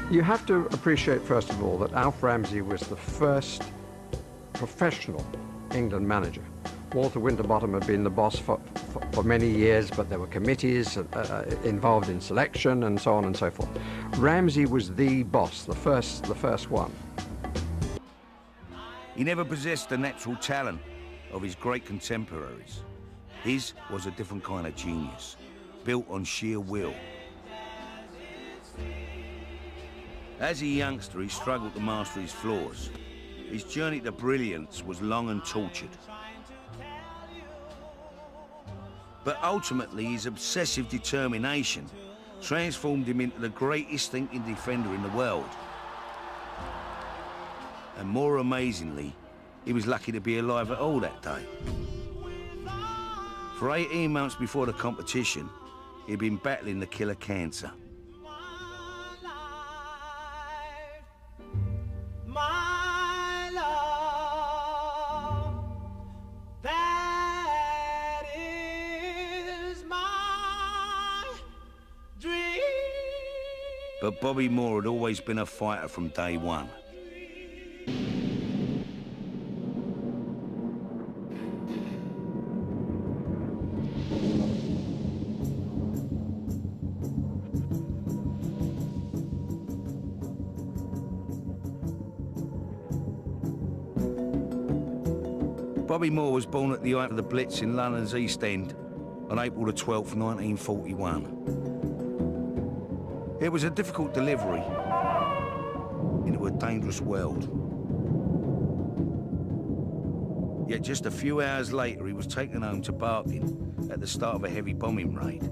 You have to appreciate, first of all, that Alf Ramsey was the first professional England manager. Walter Winterbottom had been the boss for many years, but there were committees involved in selection and so on and so forth. Ramsey was the boss, the first one. He never possessed the natural talent of his great contemporaries. His was a different kind of genius, built on sheer will. As a youngster, he struggled to master his flaws. His journey to brilliance was long and tortured. But ultimately, his obsessive determination transformed him into the greatest thinking defender in the world. And more amazingly, he was lucky to be alive at all that day. For 18 months before the competition, he'd been battling the killer cancer. But Bobby Moore had always been a fighter from day one. Bobby Moore was born at the height of the Blitz in London's East End on April the 12th, 1941. It was a difficult delivery into a dangerous world. Yet just a few hours later, he was taken home to Barking at the start of a heavy bombing raid.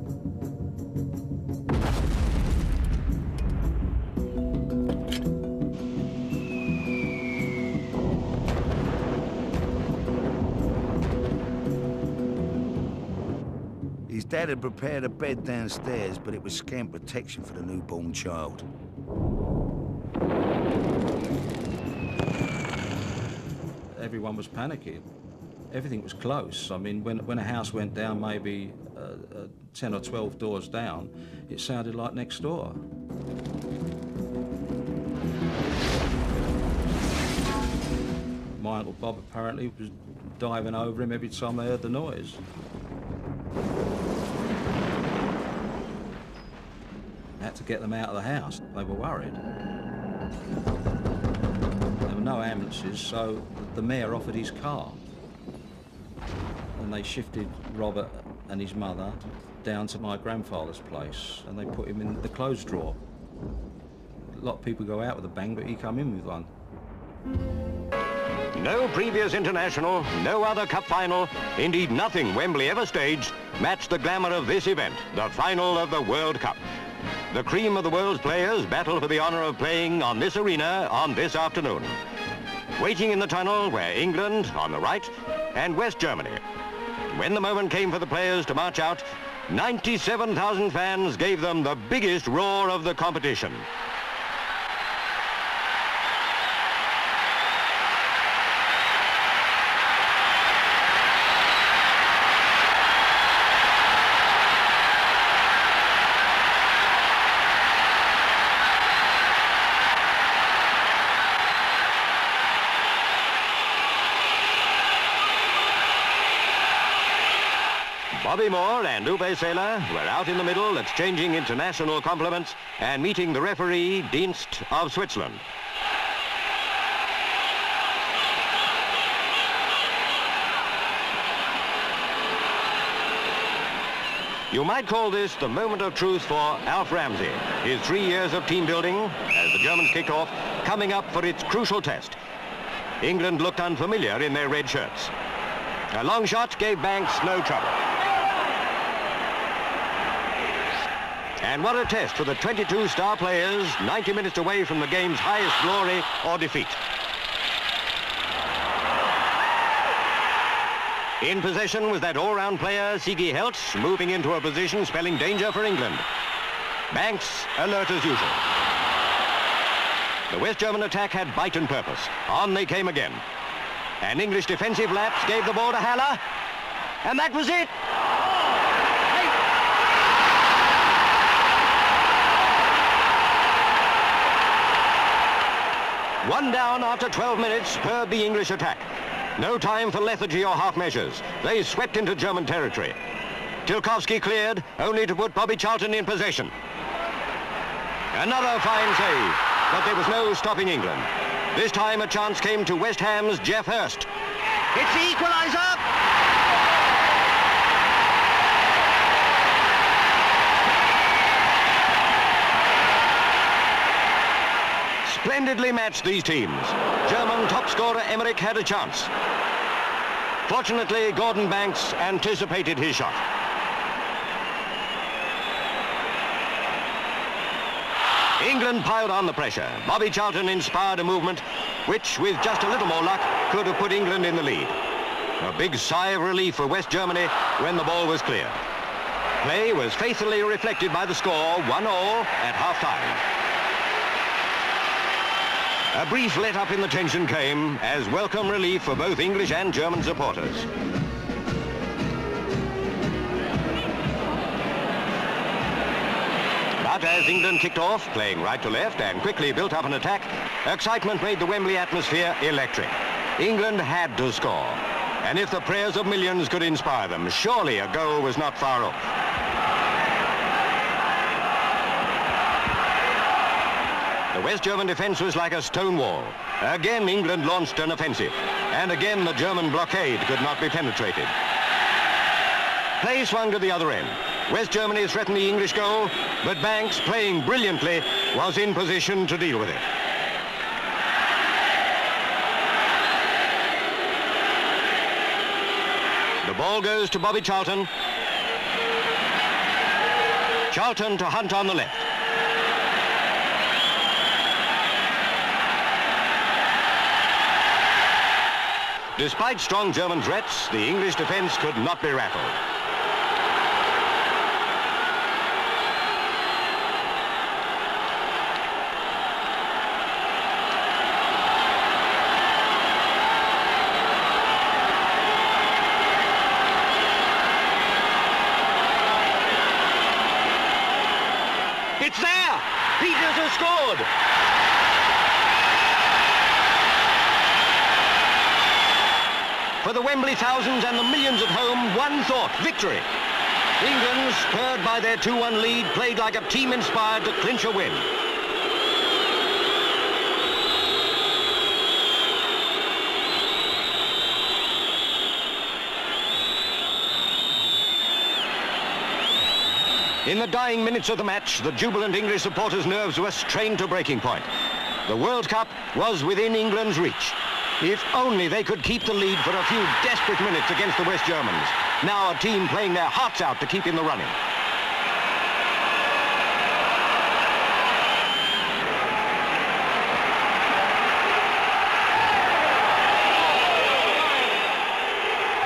His dad had prepared a bed downstairs, but it was scant protection for the newborn child. Everyone was panicking. Everything was close. I mean, when a house went down maybe 10 or 12 doors down, it sounded like next door. My Uncle Bob apparently was diving over him every time they heard the noise. Had to get them out of the house. They were worried. There were no ambulances, so the mayor offered his car. And they shifted Robert and his mother down to my grandfather's place, and they put him in the clothes drawer. A lot of people go out with a bang, but he come in with one. No previous international, no other cup final, indeed nothing Wembley ever staged, matched the glamour of this event, the final of the World Cup. The cream of the world's players battle for the honor of playing on this arena on this afternoon. Waiting in the tunnel were England on the right and West Germany. When the moment came for the players to march out, 97,000 fans gave them the biggest roar of the competition. Bobby Moore and Uwe Seeler were out in the middle exchanging international compliments and meeting the referee, Dienst of Switzerland. You might call this the moment of truth for Alf Ramsey. His 3 years of team building, as the Germans kicked off, coming up for its crucial test. England looked unfamiliar in their red shirts. A long shot gave Banks no trouble. And what a test for the 22 star players, 90 minutes away from the game's highest glory or defeat. In possession was that all-round player, Sigi Heltz, moving into a position spelling danger for England. Banks alert as usual. The West German attack had bite and purpose. On they came again. An English defensive lapse gave the ball to Haller, and that was it. One down after 12 minutes spurred the English attack. No time for lethargy or half measures. They swept into German territory. Tilkovsky cleared, only to put Bobby Charlton in possession. Another fine save, but there was no stopping England. This time a chance came to West Ham's Jeff Hurst. It's the equaliser! Splendidly matched, these teams. German top scorer Emmerich had a chance. Fortunately, Gordon Banks anticipated his shot. England piled on the pressure. Bobby Charlton inspired a movement which, with just a little more luck, could have put England in the lead. A big sigh of relief for West Germany when the ball was clear. Play was faithfully reflected by the score, 1-1 at half-time. A brief let-up in the tension came as welcome relief for both English and German supporters. But as England kicked off, playing right to left and quickly built up an attack, excitement made the Wembley atmosphere electric. England had to score. And if the prayers of millions could inspire them, surely a goal was not far off. The West German defence was like a stone wall. Again, England launched an offensive. And again, the German blockade could not be penetrated. Play swung to the other end. West Germany threatened the English goal, but Banks, playing brilliantly, was in position to deal with it. The ball goes to Bobby Charlton. Charlton to Hunt on the left. Despite strong German threats, the English defence could not be rattled. It's there! Peters has scored! For the Wembley thousands and the millions at home, one thought, victory. England, spurred by their 2-1 lead, played like a team inspired to clinch a win. In the dying minutes of the match, the jubilant English supporters' nerves were strained to breaking point. The World Cup was within England's reach. If only they could keep the lead for a few desperate minutes against the West Germans. Now a team playing their hearts out to keep in the running.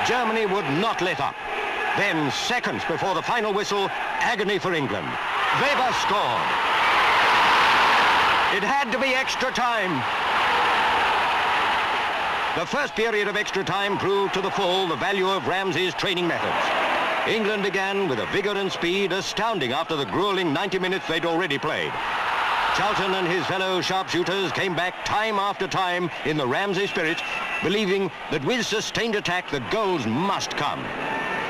Germany would not let up. Then, seconds before the final whistle, agony for England. Weber scored. It had to be extra time. The first period of extra time proved to the full the value of Ramsey's training methods. England began with a vigour and speed astounding after the gruelling 90 minutes they'd already played. Charlton and his fellow sharpshooters came back time after time in the Ramsey spirit, believing that with sustained attack the goals must come.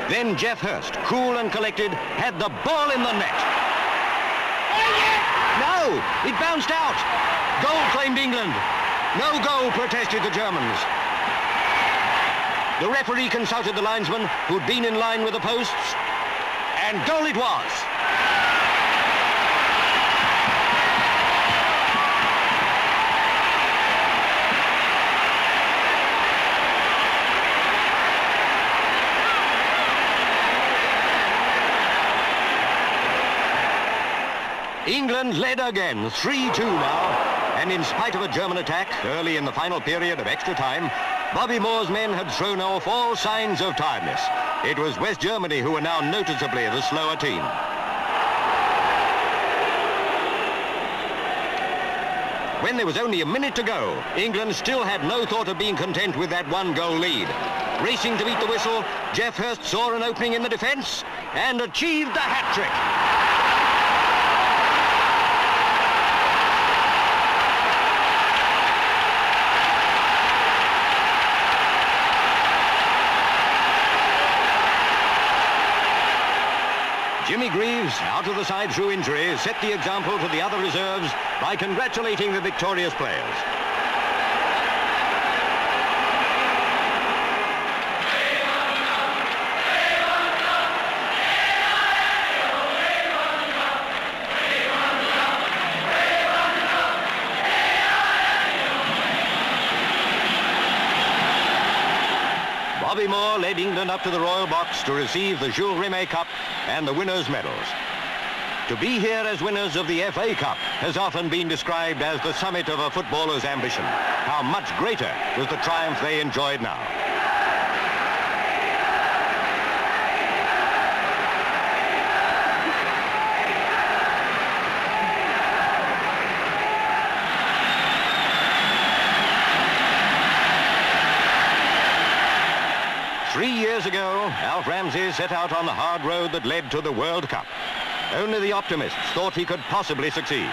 Then Jeff Hurst, cool and collected, had the ball in the net. No, it bounced out. Goal claimed England. No goal, protested the Germans. The referee consulted the linesman, who'd been in line with the posts, and goal it was. England led again, 3-2 now. And in spite of a German attack early in the final period of extra time, Bobby Moore's men had thrown off all signs of tiredness. It was West Germany who were now noticeably the slower team. When there was only a minute to go, England still had no thought of being content with that one-goal lead. Racing to beat the whistle, Jeff Hurst saw an opening in the defence and achieved the hat-trick. out of the side through injury, set the example to the other reserves by congratulating the victorious players. Bobby Moore led England up to the Royal Box to receive the Jules Rimet Cup and the winners' medals. To be here as winners of the FA Cup has often been described as the summit of a footballer's ambition. How much greater was the triumph they enjoyed now. Years ago, Alf Ramsey set out on the hard road that led to the World Cup. Only the optimists thought he could possibly succeed.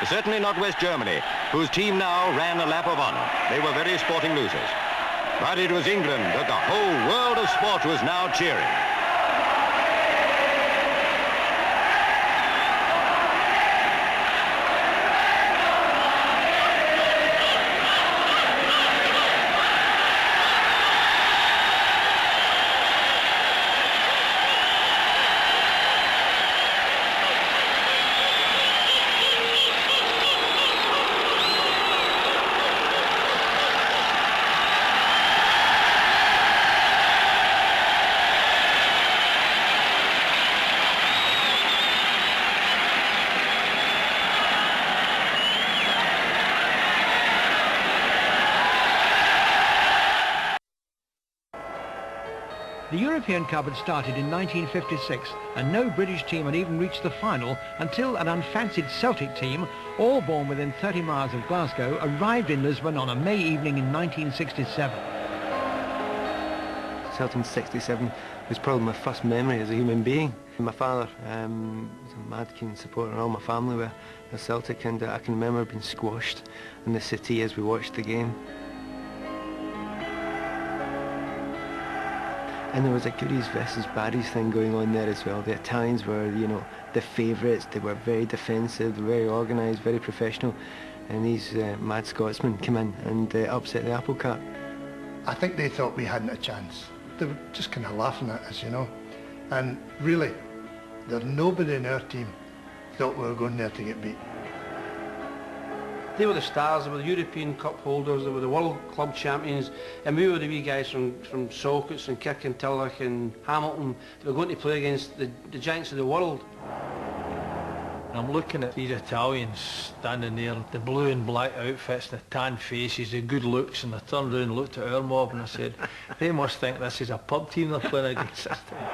Certainly not West Germany, whose team now ran a lap of honour. They were very sporting losers. But it was England that the whole world of sport was now cheering. The European Cup had started in 1956 and no British team had even reached the final until an unfancied Celtic team, all born within 30 miles of Glasgow, arrived in Lisbon on a May evening in 1967. Celtic 67 was probably my first memory as a human being. My father was a mad keen supporter and all my family were Celtic, and I can remember being squashed in the city as we watched the game. And there was a goodies versus baddies thing going on there as well. The Italians were, you know, the favourites. They were very defensive, very organised, very professional. And these mad Scotsmen came in and upset the apple cart. I think they thought we hadn't a chance. They were just kind of laughing at us, you know. And really, there's nobody in our team thought we were going there to get beat. They were the stars, they were the European Cup holders, they were the World Club champions, and we were the wee guys from Salkits and Kirkintilloch and Hamilton that were going to play against the giants of the world. I'm looking at these Italians standing there, the blue and black outfits, the tan faces, the good looks, and I turned around and looked at our mob and I said, they must think this is a pub team they're playing against this time.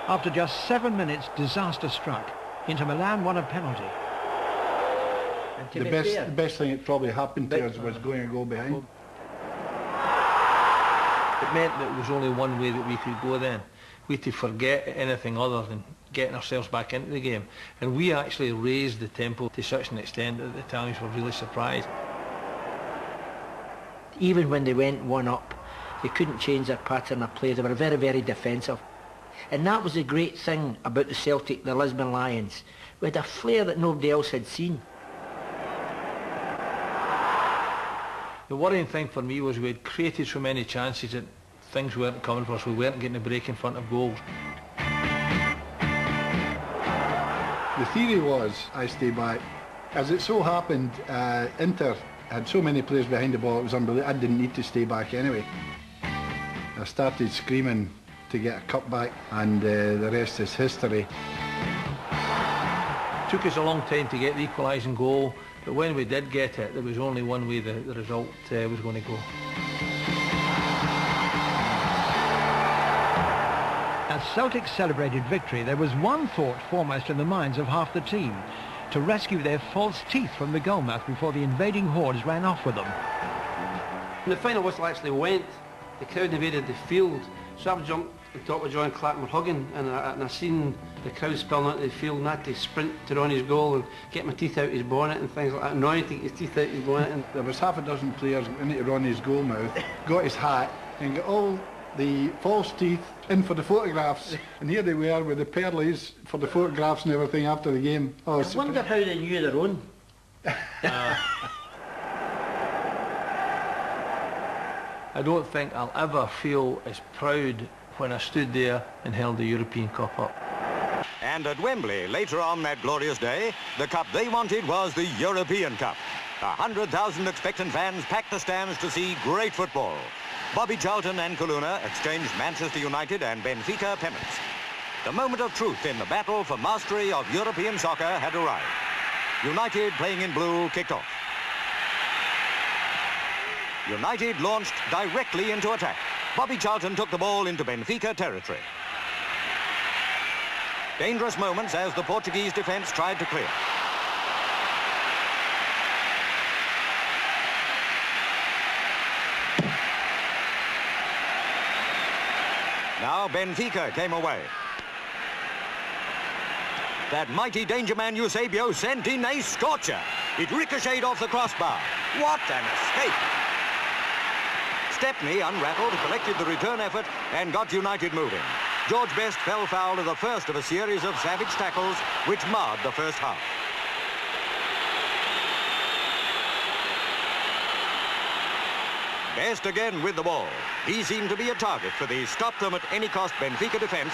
After just 7 minutes, disaster struck. Inter Milan won a penalty. The best thing that probably happened to us was going a goal behind. It meant that there was only one way that we could go then. We had to forget anything other than getting ourselves back into the game. And we actually raised the tempo to such an extent that the Italians were really surprised. Even when they went one up, they couldn't change their pattern of play. They were very, very defensive. And that was the great thing about the Celtic, the Lisbon Lions. We had a flair that nobody else had seen. The worrying thing for me was we had created so many chances that things weren't coming for us. We weren't getting a break in front of goals. The theory was, I stay back. As it so happened, Inter had so many players behind the ball, it was unbelievable. I didn't need to stay back anyway. I started screaming to get a cup back, and the rest is history. It took us a long time to get the equalising goal, but when we did get it, there was only one way the result was going to go. As Celtic celebrated victory, there was one thought foremost in the minds of half the team: to rescue their false teeth from the goalmouth before the invading hordes ran off with them. When the final whistle actually went, the crowd invaded the field, so I jumped on top of John Clark and we're hugging, and I seen the crowd spilling out of the field, and I had to sprint to Ronnie's goal and get my teeth out his bonnet and things like that, annoying to get his teeth out his bonnet. And there was half a dozen players into Ronnie's goal mouth, got his hat and got all the false teeth in for the photographs, and here they were with the pearlies for the photographs and everything after the game. Oh, I wonder how they knew their own. I don't think I'll ever feel as proud when I stood there and held the European Cup up. And at Wembley, later on that glorious day, the cup they wanted was the European Cup. 100,000 expectant fans packed the stands to see great football. Bobby Charlton and Coluna exchanged Manchester United and Benfica pennants. The moment of truth in the battle for mastery of European soccer had arrived. United, playing in blue, kicked off. United launched directly into attack. Bobby Charlton took the ball into Benfica territory. Dangerous moments as the Portuguese defence tried to clear. Now Benfica came away. That mighty danger man Eusebio sent in a scorcher. It ricocheted off the crossbar. What an escape! Stepney, unrattled, collected the return effort and got United moving. George Best fell foul of the first of a series of savage tackles which marred the first half. Best again with the ball. He seemed to be a target for the stop-them-at-any-cost Benfica defence,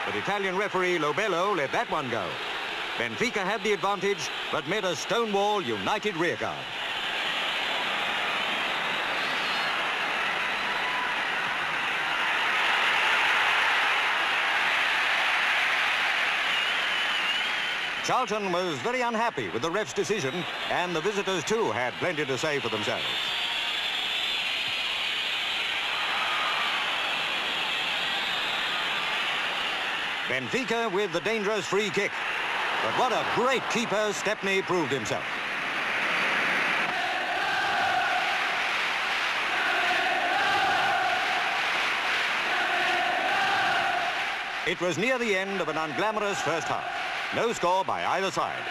but Italian referee Lobello let that one go. Benfica had the advantage, but met a stonewall United rearguard. Charlton was very unhappy with the ref's decision, and the visitors too had plenty to say for themselves. Benfica with the dangerous free kick. But what a great keeper Stepney proved himself. It was near the end of an unglamorous first half. No score by either side.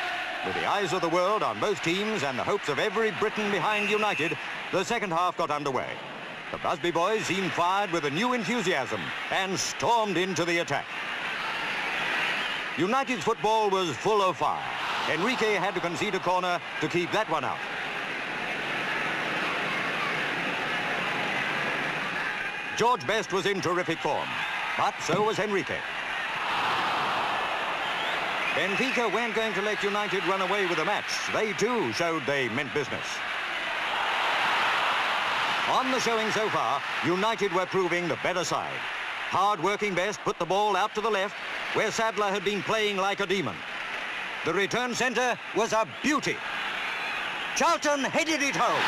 With the eyes of the world on both teams and the hopes of every Briton behind United, the second half got underway. The Busby boys seemed fired with a new enthusiasm and stormed into the attack. United's football was full of fire. Enrique had to concede a corner to keep that one out. George Best was in terrific form, but so was Enrique. Benfica weren't going to let United run away with the match. They too showed they meant business. On the showing so far, United were proving the better side. Hard-working Best put the ball out to the left, where Sadler had been playing like a demon. The return centre was a beauty. Charlton headed it home.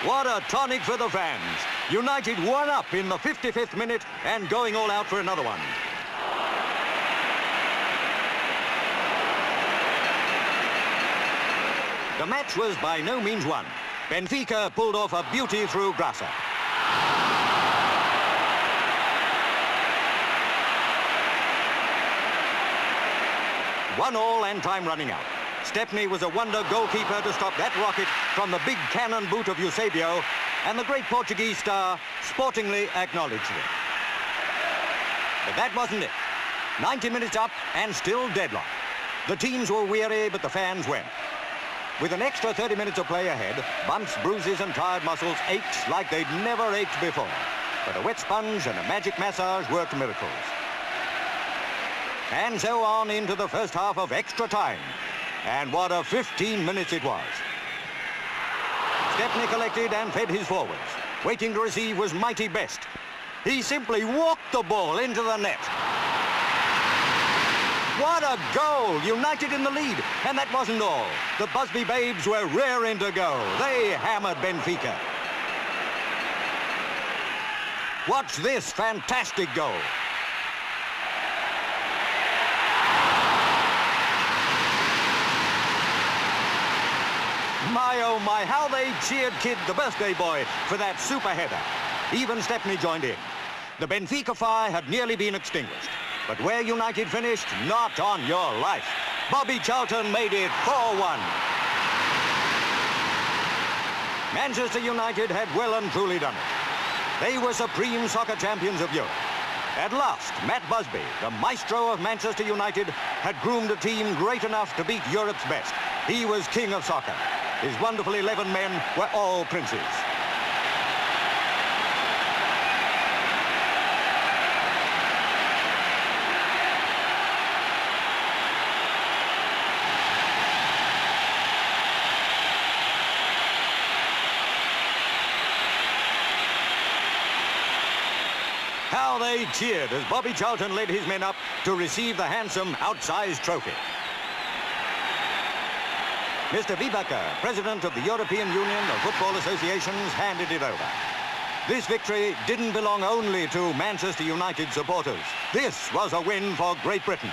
What a tonic for the fans. United won up in the 55th minute and going all out for another one. The match was by no means won. Benfica pulled off a beauty through Grassa. One all and time running out. Stepney was a wonder goalkeeper to stop that rocket from the big cannon boot of Eusebio, and the great Portuguese star sportingly acknowledged it. But that wasn't it. 90 minutes up and still deadlock. The teams were weary, but the fans weren't. With an extra 30 minutes of play ahead, bumps, bruises and tired muscles ached like they'd never ached before. But a wet sponge and a magic massage worked miracles. And so on into the first half of extra time. And what a 15 minutes it was. Stepney collected and fed his forwards. Waiting to receive was mighty Best. He simply walked the ball into the net. What a goal! United in the lead. And that wasn't all. The Busby Babes were raring to go. They hammered Benfica. Watch this fantastic goal. My, oh my, how they cheered Kid, the birthday boy, for that super header. Even Stepney joined in. The Benfica fire had nearly been extinguished. But where United finished, not on your life. Bobby Charlton made it 4-1. Manchester United had well and truly done it. They were supreme soccer champions of Europe. At last, Matt Busby, the maestro of Manchester United, had groomed a team great enough to beat Europe's best. He was king of soccer. His wonderful 11 men were all princes. How they cheered as Bobby Charlton led his men up to receive the handsome outsized trophy. Mr. Wiebacker, president of the European Union of Football Associations, handed it over. This victory didn't belong only to Manchester United supporters. This was a win for Great Britain.